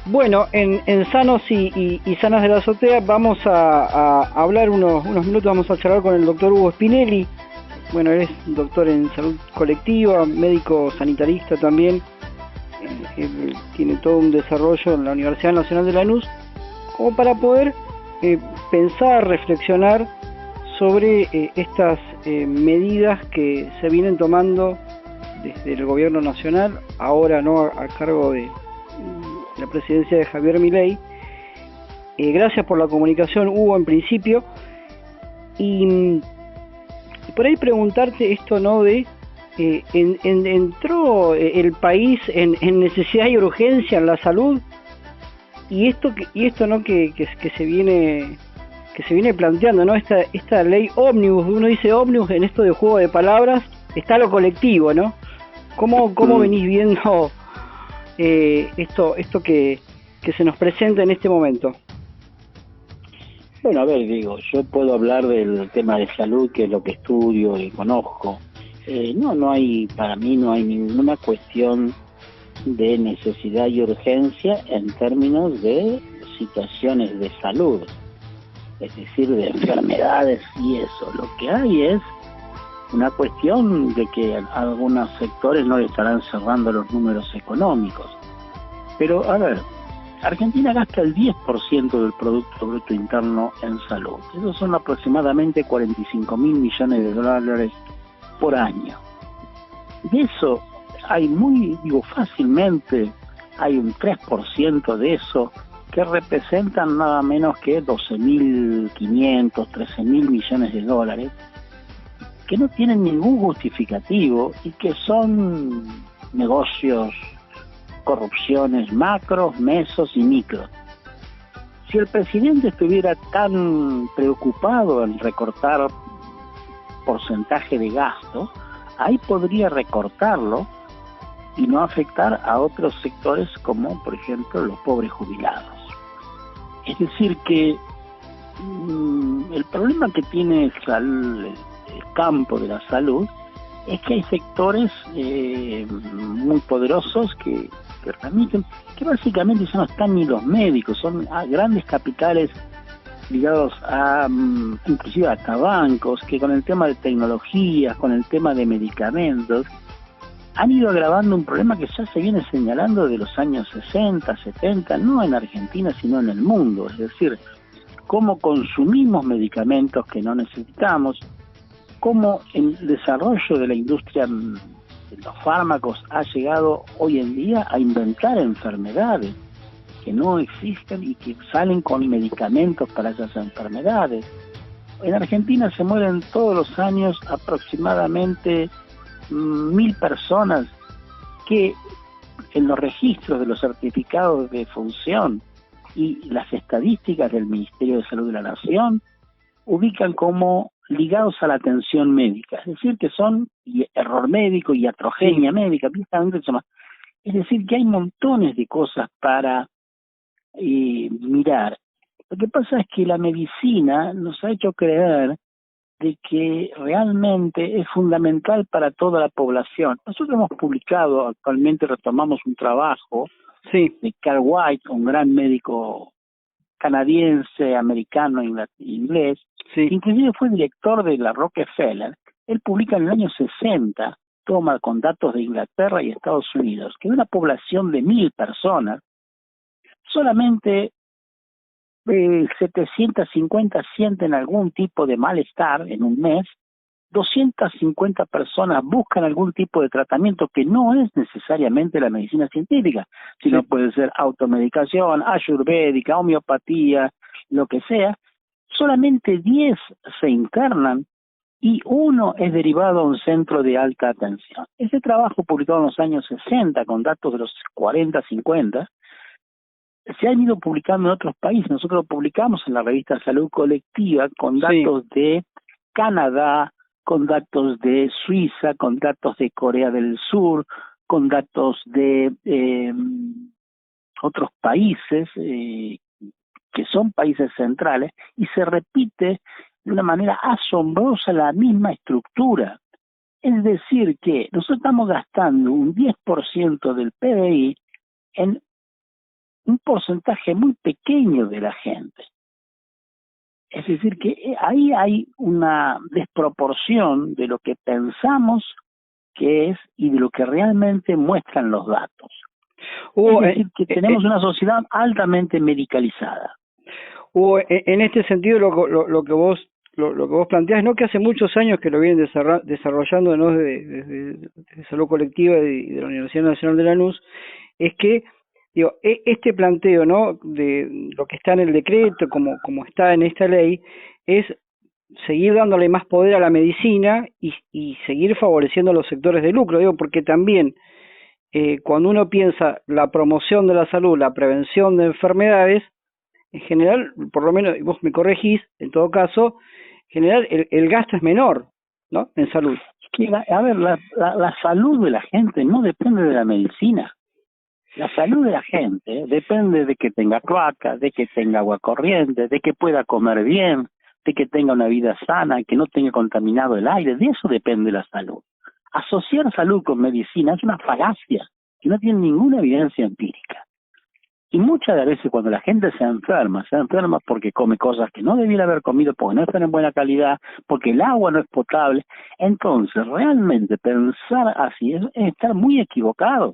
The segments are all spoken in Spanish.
Bueno, en Sanos y Sanas de la Azotea vamos a hablar unos minutos, vamos a charlar con el doctor Hugo Spinelli. Bueno, él es doctor en salud colectiva, médico sanitarista también. Él tiene todo un desarrollo en la Universidad Nacional de Lanús, como para poder pensar, reflexionar sobre estas medidas que se vienen tomando desde el gobierno nacional, ahora no a cargo de la presidencia de Javier Milei. Gracias por la comunicación, Hugo, en principio. Y por ahí preguntarte esto, ¿no? De entró el país en necesidad y urgencia en la salud, y esto no que se viene planteando, ¿no? Esta ley ómnibus, uno dice ómnibus en esto de juego de palabras, está lo colectivo, ¿no? ¿Cómo venís viendo esto que se nos presenta en este momento? Bueno, a ver, digo, yo puedo hablar del tema de salud, que es lo que estudio y conozco. No hay, para mí no hay ninguna cuestión de necesidad y urgencia en términos de situaciones de salud, es decir, de enfermedades y eso. Lo que hay es una cuestión de que a algunos sectores no le estarán cerrando los números económicos. Pero, a ver, Argentina gasta el 10% del Producto Bruto Interno en salud. Esos son aproximadamente 45.000 millones de dólares por año. De eso hay fácilmente hay un 3% de eso que representan nada menos que 12.500, 13.000 millones de dólares, que no tienen ningún justificativo y que son negocios, corrupciones macros, mesos y micros. Si el presidente estuviera tan preocupado en recortar porcentaje de gasto, ahí podría recortarlo y no afectar a otros sectores como, por ejemplo, los pobres jubilados. Es decir que el problema que tiene el campo de la salud es que hay sectores muy poderosos que permiten, que básicamente ya no están ni los médicos, son grandes capitales ligados a inclusive hasta bancos, que con el tema de tecnologías, con el tema de medicamentos, han ido agravando un problema que ya se viene señalando de los años 60, 70, no en Argentina, sino en el mundo. Es decir, cómo consumimos medicamentos que no necesitamos, cómo el desarrollo de la industria de los fármacos ha llegado hoy en día a inventar enfermedades que no existen y que salen con medicamentos para esas enfermedades. En Argentina se mueren todos los años aproximadamente 1.000 personas que en los registros de los certificados de función y las estadísticas del Ministerio de Salud de la Nación ubican como ligados a la atención médica, es decir, que son error médico, iatrogenia médica, es decir, que hay montones de cosas para mirar. Lo que pasa es que la medicina nos ha hecho creer de que realmente es fundamental para toda la población. Nosotros hemos publicado, actualmente retomamos un trabajo de Carl White, un gran médico canadiense, americano, inglés, que inclusive fue director de la Rockefeller. Él publica en el año 60, toma con datos de Inglaterra y Estados Unidos, que de una población de 1.000 personas, solamente 750 sienten algún tipo de malestar en un mes, 250 personas buscan algún tipo de tratamiento que no es necesariamente la medicina científica, sino puede ser automedicación, ayurvédica, homeopatía, lo que sea. Solamente 10 se internan y uno es derivado a un centro de alta atención. Ese trabajo publicado en los años 60 con datos de los 40, 50, se han ido publicando en otros países. Nosotros lo publicamos en la revista Salud Colectiva con datos de Canadá, con datos de Suiza, con datos de Corea del Sur, con datos de otros países que son países centrales, y se repite de una manera asombrosa la misma estructura. Es decir, que nosotros estamos gastando un 10% del PBI en un porcentaje muy pequeño de la gente. Es decir, que ahí hay una desproporción de lo que pensamos que es y de lo que realmente muestran los datos. Es decir, que tenemos una sociedad altamente medicalizada. En este sentido, lo que vos planteás, ¿no? Que hace muchos años que lo vienen desarrollando, ¿no? Desde Salud Colectiva y de la Universidad Nacional de Lanús, es que, digo, este planteo, ¿no? De lo que está en el decreto, como está en esta ley, es seguir dándole más poder a la medicina y seguir favoreciendo a los sectores de lucro, digo, porque también cuando uno piensa la promoción de la salud, la prevención de enfermedades, en general, por lo menos, vos me corregís, en todo caso, en general el gasto es menor, ¿no? En salud. A ver, la salud de la gente no depende de la medicina. La salud de la gente depende de que tenga cloaca, de que tenga agua corriente, de que pueda comer bien, de que tenga una vida sana, que no tenga contaminado el aire. De eso depende la salud. Asociar salud con medicina es una falacia que no tiene ninguna evidencia empírica. Y muchas de las veces cuando la gente se enferma porque come cosas que no debiera haber comido, porque no están en buena calidad, porque el agua no es potable. Entonces, realmente pensar así es estar muy equivocado.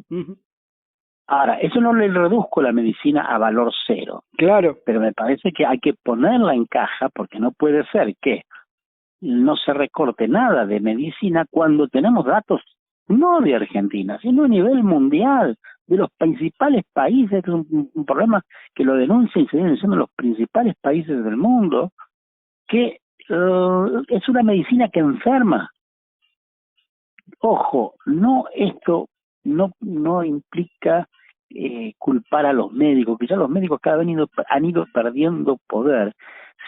Ahora, eso no le reduzco la medicina a valor cero. Claro. Pero me parece que hay que ponerla en caja porque no puede ser que no se recorte nada de medicina cuando tenemos datos no de Argentina, sino a nivel mundial, de los principales países. Es un problema que lo denuncian y se vienen diciendo los principales países del mundo, que es una medicina que enferma. Ojo, esto no implica culpar a los médicos, que ya los médicos cada vez han ido perdiendo poder,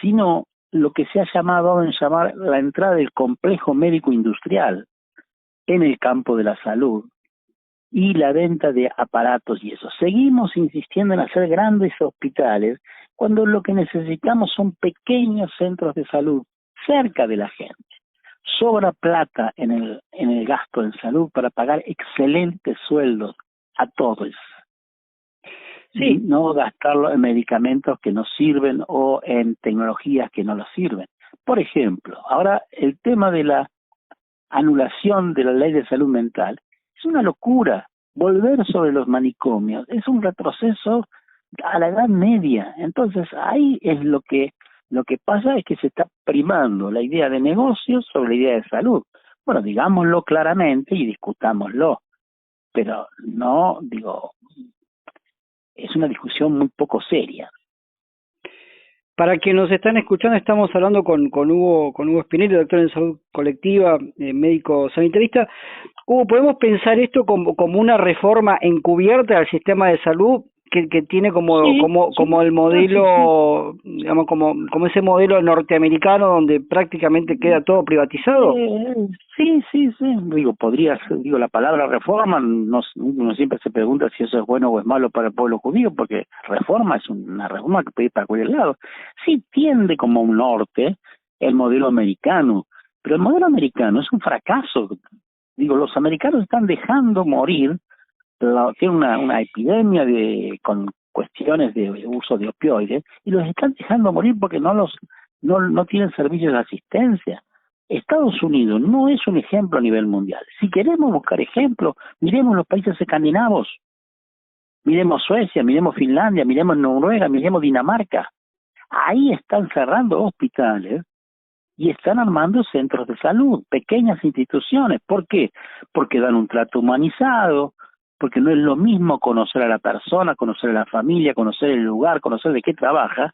sino lo que se ha llamado en llamar la entrada del complejo médico industrial en el campo de la salud y la venta de aparatos y eso. Seguimos insistiendo en hacer grandes hospitales cuando lo que necesitamos son pequeños centros de salud cerca de la gente. Sobra plata en el gasto en salud para pagar excelentes sueldos a todos. Sí. No gastarlo en medicamentos que no sirven o en tecnologías que no lo sirven. Por ejemplo, ahora el tema de la anulación de la ley de salud mental es una locura. Volver sobre los manicomios es un retroceso a la Edad Media. Entonces ahí es lo que pasa es que se está primando la idea de negocios sobre la idea de salud. Bueno, digámoslo claramente y discutámoslo, pero no, es una discusión muy poco seria. Para quienes nos están escuchando, estamos hablando con Hugo Spinelli, doctor en salud colectiva, médico sanitarista. Hugo, ¿podemos pensar esto como una reforma encubierta al sistema de salud que tiene como el modelo, digamos, como ese modelo norteamericano donde prácticamente queda todo privatizado? Sí. Podría ser, la palabra reforma, uno siempre se pregunta si eso es bueno o es malo para el pueblo judío, porque reforma es una reforma que puede ir para cualquier lado. Sí tiende como un norte el modelo americano, pero el modelo americano es un fracaso. Los americanos están dejando morir, tiene una epidemia con cuestiones de uso de opioides y los están dejando morir porque no tienen servicios de asistencia. Estados Unidos no es un ejemplo a nivel mundial. Si queremos buscar ejemplos, miremos los países escandinavos, miremos Suecia, miremos Finlandia, miremos Noruega, miremos Dinamarca. Ahí están cerrando hospitales y están armando centros de salud, pequeñas instituciones. ¿Por qué? Porque dan un trato humanizado, porque no es lo mismo conocer a la persona, conocer a la familia, conocer el lugar, conocer de qué trabaja,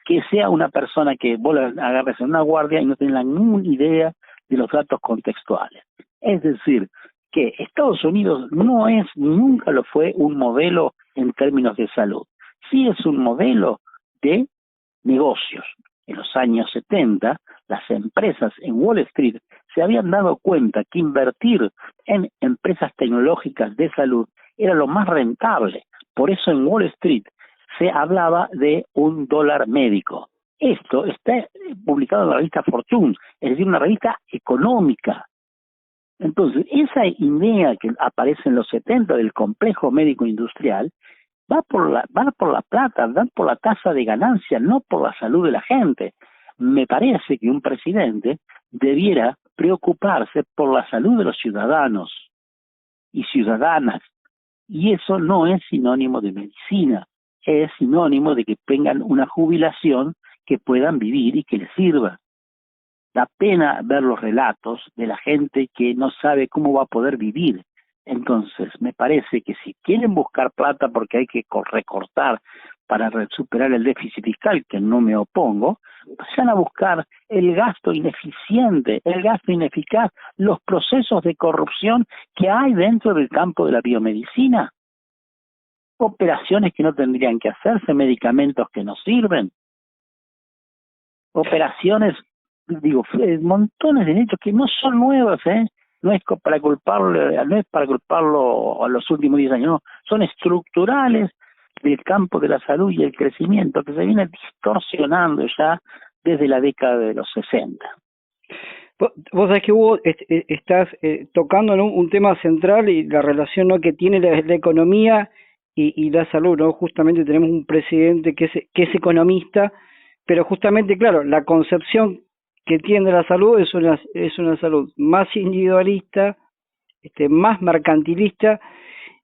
que sea una persona que vos la agarres en una guardia y no tengas ninguna idea de los datos contextuales. Es decir, que Estados Unidos no es, nunca lo fue, un modelo en términos de salud. Sí es un modelo de negocios. En los años 70, las empresas en Wall Street se habían dado cuenta que invertir en empresas tecnológicas de salud era lo más rentable. Por eso en Wall Street se hablaba de $1 médico. Esto está publicado en la revista Fortune, es decir, una revista económica. Entonces, esa idea que aparece en los 70 del complejo médico industrial va por la plata, va por la tasa de ganancia, no por la salud de la gente. Me parece que un presidente debiera preocuparse por la salud de los ciudadanos y ciudadanas, y eso no es sinónimo de medicina, es sinónimo de que tengan una jubilación que puedan vivir y que les sirva. Da pena ver los relatos de la gente que no sabe cómo va a poder vivir. Entonces, me parece que si quieren buscar plata porque hay que recortar para superar el déficit fiscal, que no me opongo, vayan a buscar el gasto ineficiente, el gasto ineficaz, los procesos de corrupción que hay dentro del campo de la biomedicina, operaciones que no tendrían que hacerse, medicamentos que no sirven, operaciones, digo, montones de hechos que no son nuevos, no es para culparlo, no es para culparlo a los últimos 10 años, no, son estructurales del campo de la salud y el crecimiento que se viene distorsionando ya desde la década de los 60. Vos sabés que Hugo, estás tocando, ¿no?, un tema central y la relación, ¿no?, que tiene la economía y la salud, ¿no? Justamente tenemos un presidente que es economista, pero justamente, claro, la concepción que tiene de la salud es una salud más individualista, más mercantilista,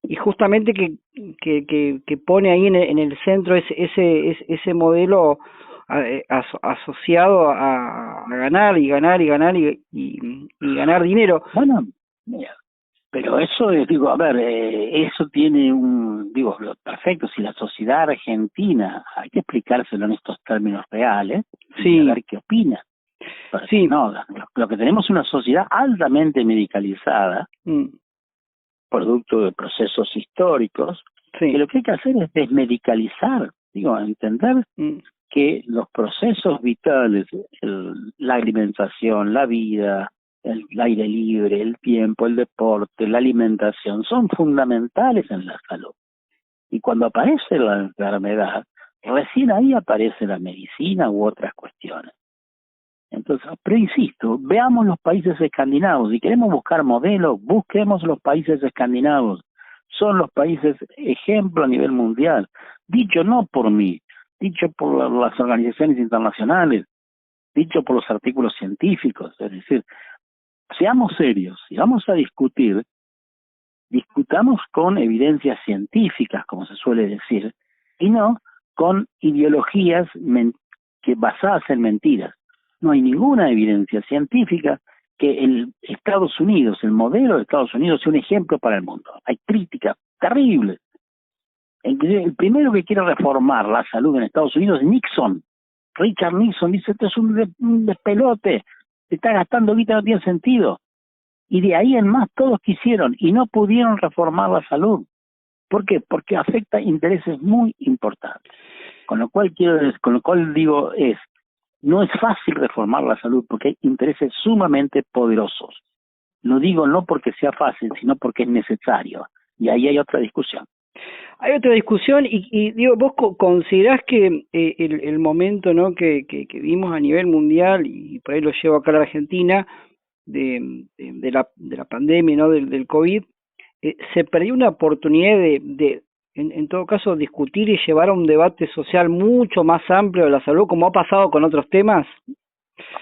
y justamente que pone ahí en el centro ese modelo asociado a ganar y ganar y ganar y ganar dinero. Bueno, pero eso es, digo, a ver, eso tiene perfecto, si la sociedad argentina, hay que explicárselo en estos términos reales, sí, y a ver qué opina. Sí. No, lo que tenemos es una sociedad altamente medicalizada, producto de procesos históricos, que lo que hay que hacer es desmedicalizar, entender que los procesos vitales, la alimentación, la vida, el aire libre, el tiempo, el deporte, la alimentación, son fundamentales en la salud. Y cuando aparece la enfermedad, recién ahí aparece la medicina u otras cuestiones. Entonces, pero insisto, veamos los países escandinavos. Si queremos buscar modelos, busquemos los países escandinavos. Son los países ejemplo a nivel mundial. Dicho no por mí, dicho por las organizaciones internacionales, dicho por los artículos científicos. Es decir, seamos serios. Si vamos a discutir, discutamos con evidencias científicas, como se suele decir, y no con ideologías que basadas en mentiras. No hay ninguna evidencia científica que el Estados Unidos, el modelo de Estados Unidos, sea un ejemplo para el mundo. Hay críticas terribles. El primero que quiere reformar la salud en Estados Unidos es Nixon. Richard Nixon dice, esto es un despelote, se está gastando guita, no tiene sentido. Y de ahí en más todos quisieron y no pudieron reformar la salud. ¿Por qué? Porque afecta intereses muy importantes. Con lo cual digo no es fácil reformar la salud porque hay intereses sumamente poderosos. Lo digo no porque sea fácil, sino porque es necesario. Y ahí hay otra discusión. Hay otra discusión y digo, vos considerás que el momento, ¿no?, que vimos a nivel mundial, y por ahí lo llevo acá a la Argentina, de la pandemia, ¿no?, del COVID, se perdió una oportunidad de en todo caso discutir y llevar a un debate social mucho más amplio de la salud, como ha pasado con otros temas?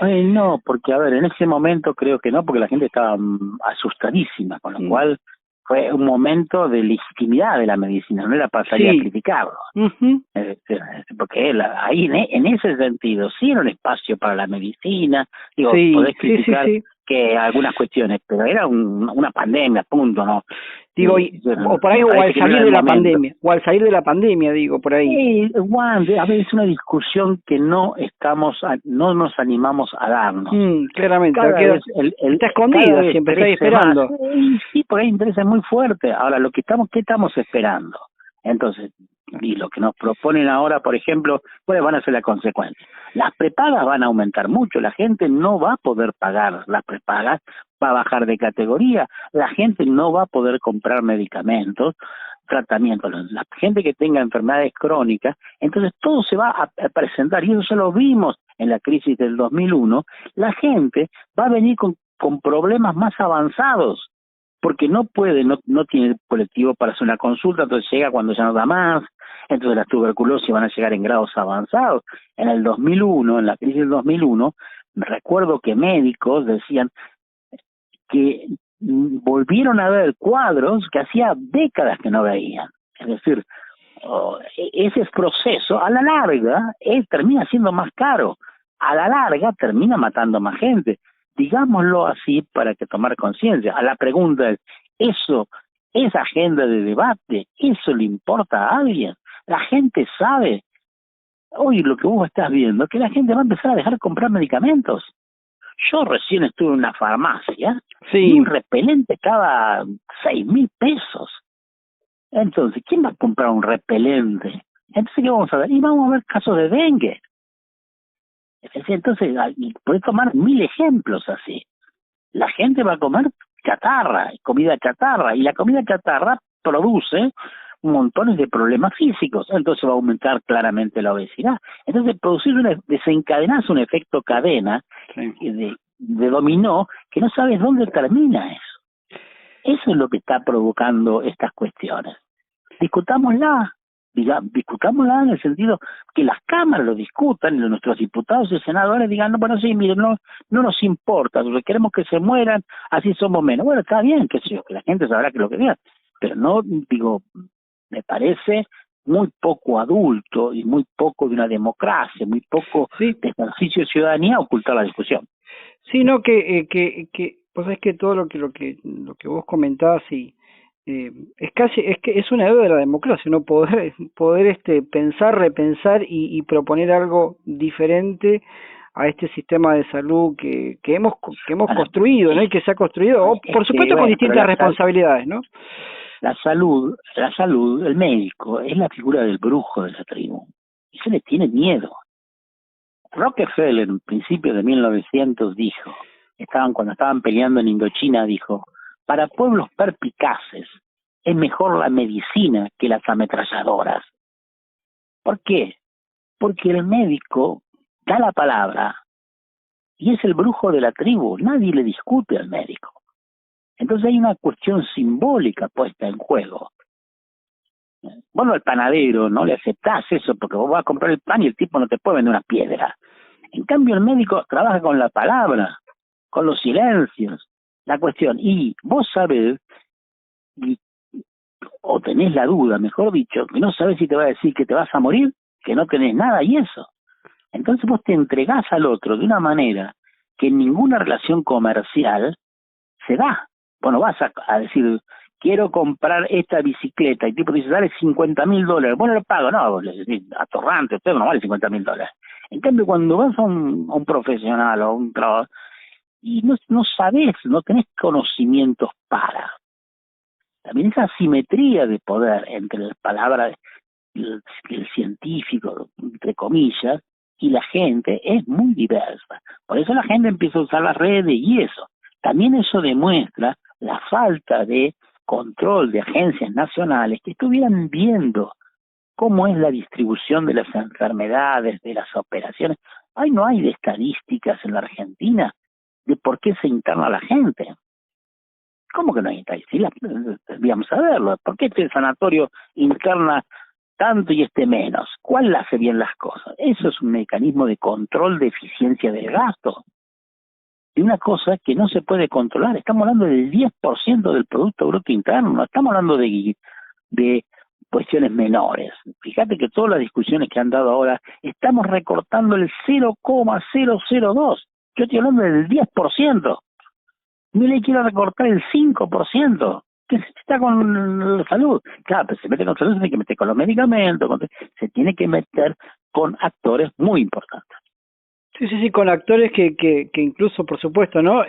No, porque a ver, en ese momento creo que no, porque la gente estaba asustadísima, con lo cual fue un momento de legitimidad de la medicina, no era para salir a criticarlo. Porque ahí en ese sentido sí era un espacio para la medicina, podés criticar que algunas cuestiones, pero era una pandemia, punto, ¿no? Digo, o por ahí, o al salir de la pandemia, digo, por ahí. Sí, Juan, a ver, es una discusión que no nos animamos a darnos. Claramente, está escondida, siempre está esperando. Sí, porque hay intereses muy fuertes. Ahora, ¿qué estamos esperando? Entonces, y lo que nos proponen ahora, por ejemplo, ¿cuáles van a ser las consecuencias? Las prepagas van a aumentar mucho, la gente no va a poder pagar las prepagas, va a bajar de categoría, la gente no va a poder comprar medicamentos, tratamientos, la gente que tenga enfermedades crónicas, entonces todo se va a presentar, y eso ya lo vimos en la crisis del 2001, la gente va a venir con problemas más avanzados. porque no puede, no tiene colectivo para hacer una consulta, entonces llega cuando ya no da más, entonces las tuberculosis van a llegar en grados avanzados. En el 2001, en la crisis del 2001, me recuerdo que médicos decían que volvieron a ver cuadros que hacía décadas que no veían. Es decir, ese proceso a la larga termina siendo más caro, a la larga termina matando más gente. Digámoslo así para que tomar conciencia. A la pregunta es, esa agenda de debate, ¿eso le importa a alguien? La gente sabe, hoy lo que vos estás viendo, que la gente va a empezar a dejar de comprar medicamentos. Yo recién estuve en una farmacia y un repelente cada 6.000 pesos. Entonces, ¿quién va a comprar un repelente? Entonces, ¿qué vamos a ver? Y vamos a ver casos de dengue. Entonces, puedes tomar 1.000 ejemplos así. La gente va a comer chatarra, comida chatarra, y la comida chatarra produce montones de problemas físicos, entonces va a aumentar claramente la obesidad. Entonces, desencadenás un efecto cadena de dominó que no sabes dónde termina eso. Eso es lo que está provocando estas cuestiones. Discutámosla en el sentido que las cámaras lo discutan y nuestros diputados y senadores digan, no, bueno, sí, miren, no nos importa, queremos que se mueran, así somos menos. Bueno, está bien, que la gente sabrá que lo que diga, pero no, me parece muy poco adulto y muy poco de una democracia, muy poco de ejercicio de ciudadanía ocultar la discusión. Sí, no, que pues es que todo lo que vos comentás y es que es una deuda de la democracia, no poder pensar, repensar y proponer algo diferente a este sistema de salud que hemos construido, ¿no? Y que se ha construido, por supuesto con distintas responsabilidades, ¿no? La salud, el médico, es la figura del brujo de la tribu. Y se le tiene miedo. Rockefeller, en principios de 1900, dijo, cuando estaban peleando en Indochina, dijo, para pueblos perpicaces es mejor la medicina que las ametralladoras. ¿Por qué? Porque el médico da la palabra y es el brujo de la tribu, nadie le discute al médico. Entonces hay una cuestión simbólica puesta en juego. Bueno, al panadero no le aceptás eso porque vos vas a comprar el pan y el tipo no te puede vender una piedra. En cambio el médico trabaja con la palabra, con los silencios, la cuestión. Y vos sabés, o tenés la duda, mejor dicho, que no sabés si te va a decir que te vas a morir, que no tenés nada y eso. Entonces vos te entregás al otro de una manera que en ninguna relación comercial se da. Bueno, vas a decir, quiero comprar esta bicicleta, y el tipo dice, dale $50.000, bueno, lo pago, no, le decís, atorrante, usted no vale $50.000. En cambio, cuando vas a un profesional o a un trabajo, y no sabés, no tenés conocimientos para. También esa asimetría de poder entre las palabras del científico, entre comillas, y la gente es muy diversa. Por eso la gente empieza a usar las redes y eso. También eso demuestra la falta de control de agencias nacionales que estuvieran viendo cómo es la distribución de las enfermedades, de las operaciones. No hay de estadísticas en la Argentina de por qué se interna la gente. ¿Cómo que no hay estadísticas? Debíamos saberlo. ¿Por qué este sanatorio interna tanto y este menos? ¿Cuál hace bien las cosas? Eso es un mecanismo de control de eficiencia del gasto. Y una cosa que no se puede controlar. Estamos hablando del 10% del Producto Bruto Interno. No estamos hablando de cuestiones menores. Fíjate que todas las discusiones que han dado ahora, estamos recortando el 0,002. Yo estoy hablando del 10%. Ni le quiero recortar el 5%. Que se está con la salud. Claro, pero se mete con salud, se tiene que meter con los medicamentos, se tiene que meter con actores muy importantes. Sí, con actores que incluso, por supuesto, ¿no?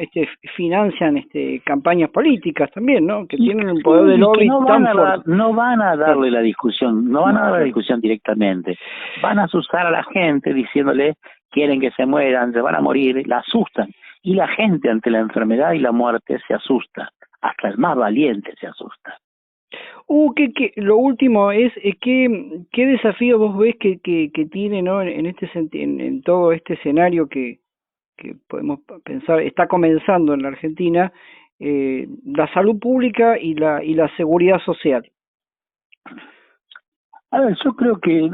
Financian campañas políticas también, ¿no? Que tienen un poder de lobby tan fuerte. No van a darle la discusión, no van a dar la discusión directamente. Van a asustar a la gente diciéndole, quieren que se mueran, se van a morir, la asustan. Y la gente ante la enfermedad y la muerte se asusta. Hasta el más valiente se asusta. Lo último es ¿qué desafío vos ves que tiene, ¿no? En todo este escenario que podemos pensar está comenzando en la Argentina, la salud pública y la seguridad social. A ver, yo creo que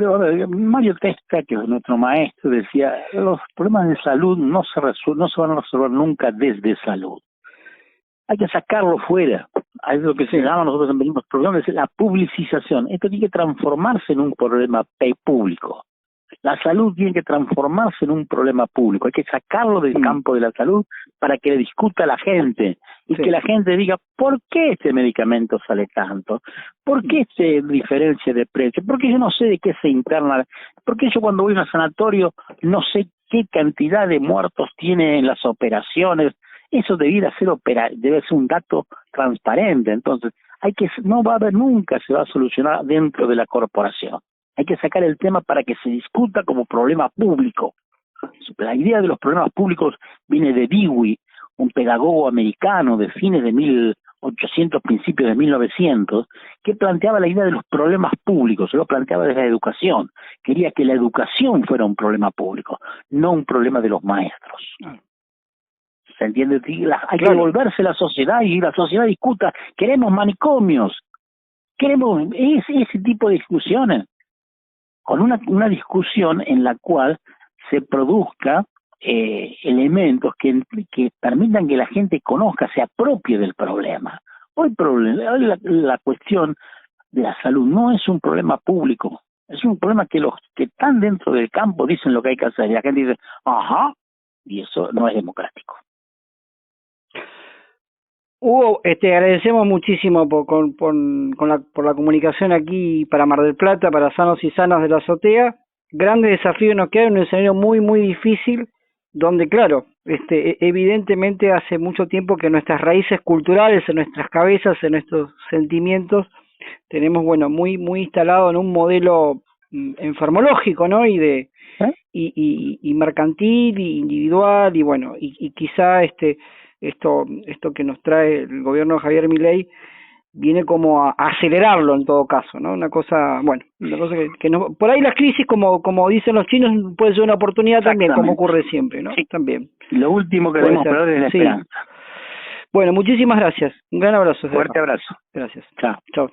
Mario Testa, que es nuestro maestro, decía, los problemas de salud no se van a resolver nunca desde salud. Hay que sacarlo fuera. Es lo que se llama, nosotros en venimos problemas, es la publicización. Esto tiene que transformarse en un problema público. La salud tiene que transformarse en un problema público. Hay que sacarlo del campo de la salud para que le discuta a la gente y que la gente diga, ¿por qué este medicamento sale tanto? ¿Por qué se diferencia de precio? ¿Por qué yo no sé de qué se interna? ¿Por qué yo cuando voy a un sanatorio no sé qué cantidad de muertos tiene en las operaciones? Eso debe ser un dato transparente. Entonces, no va a haber nunca, se va a solucionar dentro de la corporación. Hay que sacar el tema para que se discuta como problema público. La idea de los problemas públicos viene de Dewey, un pedagogo americano de fines de 1800, principios de 1900, que planteaba la idea de los problemas públicos, se lo planteaba desde la educación. Quería que la educación fuera un problema público, no un problema de los maestros. ¿Se entiende? Hay que devolverse a la sociedad y la sociedad discuta, queremos manicomios, queremos ese tipo de discusiones, con una discusión en la cual se produzca elementos que permitan que la gente conozca, se apropie del problema. Hoy la cuestión de la salud no es un problema público, es un problema que los que están dentro del campo dicen lo que hay que hacer, y la gente dice, ajá, y eso no es democrático. Hugo, te agradecemos muchísimo por la comunicación aquí para Mar del Plata, para Sanos y Sanas de la Azotea. Grandes desafíos nos quedan, un escenario muy, muy difícil, donde, claro, evidentemente hace mucho tiempo que nuestras raíces culturales, en nuestras cabezas, en nuestros sentimientos, tenemos, bueno, muy, muy instalado en un modelo enfermológico, ¿no? Y mercantil, y individual, y bueno, y quizá esto que nos trae el gobierno de Javier Milei viene como a acelerarlo en todo caso, ¿no? Una cosa que no, por ahí las crisis, como dicen los chinos, puede ser una oportunidad también, como ocurre siempre, ¿no? Sí. También. Lo último que debemos esperar es la esperanza. Bueno, muchísimas gracias. Un gran abrazo. Fuerte abrazo. Gracias. Chao. Chao.